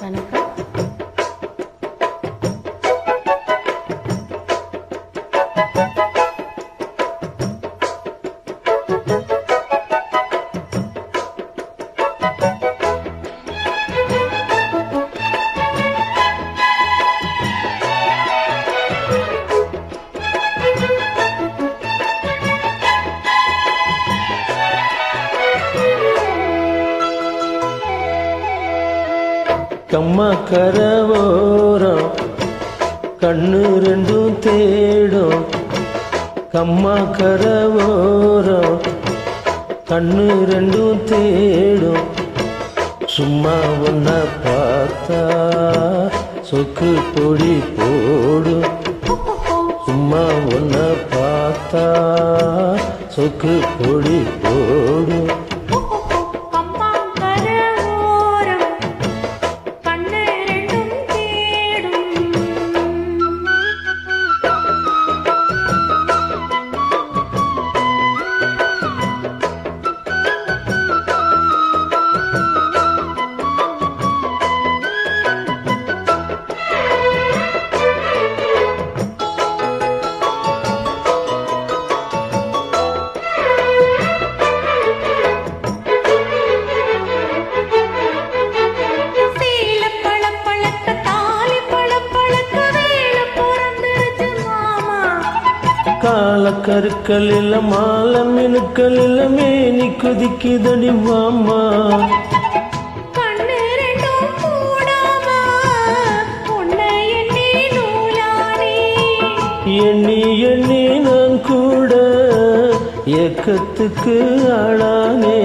வணக்கம். கம்மா கரவோரம் கண்ணு ரெண்டும் தேடும். கம்மா கரவோரம் கண்ணு ரெண்டும் தேடும். சும்மா ஒன்ன பார்த்தா சொக்கு பொடி போடும். சும்மா ஒன்ன பார்த்தா சொக்கு பொடி போடும். கால கருக்கள் இல்ல மாலை மினுக்கள் இல்ல மேனி குதிக்குதடி மாமா. எண்ணி எண்ணி நான் கூட ஏக்கத்துக்கு ஆளானே.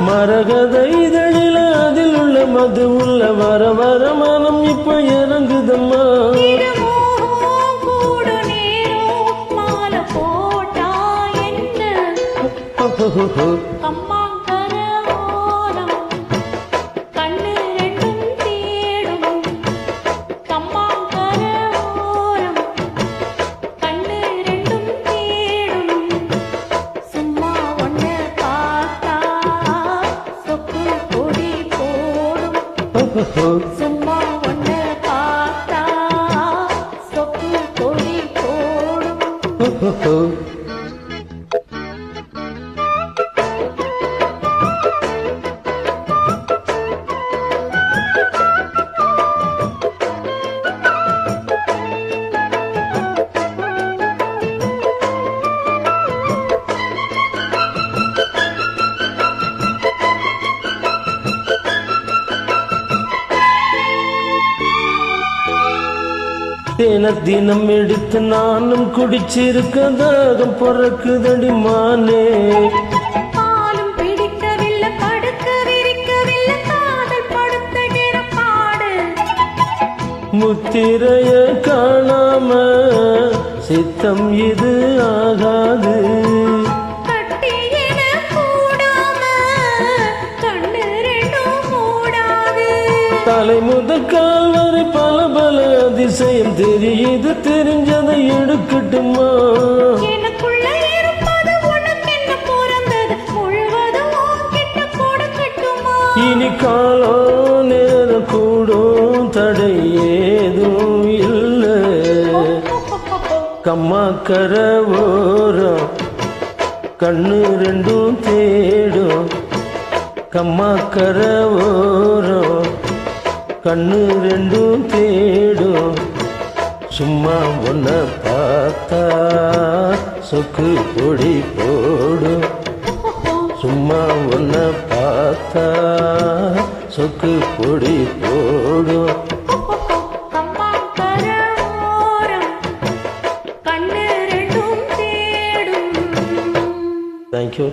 மரகத இதழில் அதில் உள்ள மது உள்ள வர வர மனம் இப்ப இறங்குதம்மா. சும்மா ஒண்ணு பார்த்தா சொக்கு பொடி போடும். தினம் எடுத்து நானும் குடிச்சிருக்க தாகம் பொறக்குதடி மானே. பாலும் பிடிக்கவில்லை படுக்க விரிக்கவில்லை காதல் படுத்துகிற பாடு. முத்திரைய காணாம சித்தம் இது ஆகாது. தலை முதல் கால் வரை பல பல அதிசயம் தெரியுது. தெரிஞ்சதை எடுக்கட்டுமா? எனக்குள்ள இருப்பது உனக்கு என்ன பிறந்தது முழுவதும் உன்கிட்ட கொடுக்கட்டுமா? இனி காலம் நேரம் கூடும் தடை ஏதும் இல்லை. கம்மா கரவோரம் கண்ணு ரெண்டும் தேடும். கம்மா கரவோரம் கண்ணு ரெண்டும் தேடும். சும்மா ஒன்ன பார்த்தா சொக்கு பொடி போடும். சும்மா ஒன்ன பார்த்தா சொக்கு பொடி போடும். கண்ணு ரெண்டும் தேடும். தேங்க்யூ.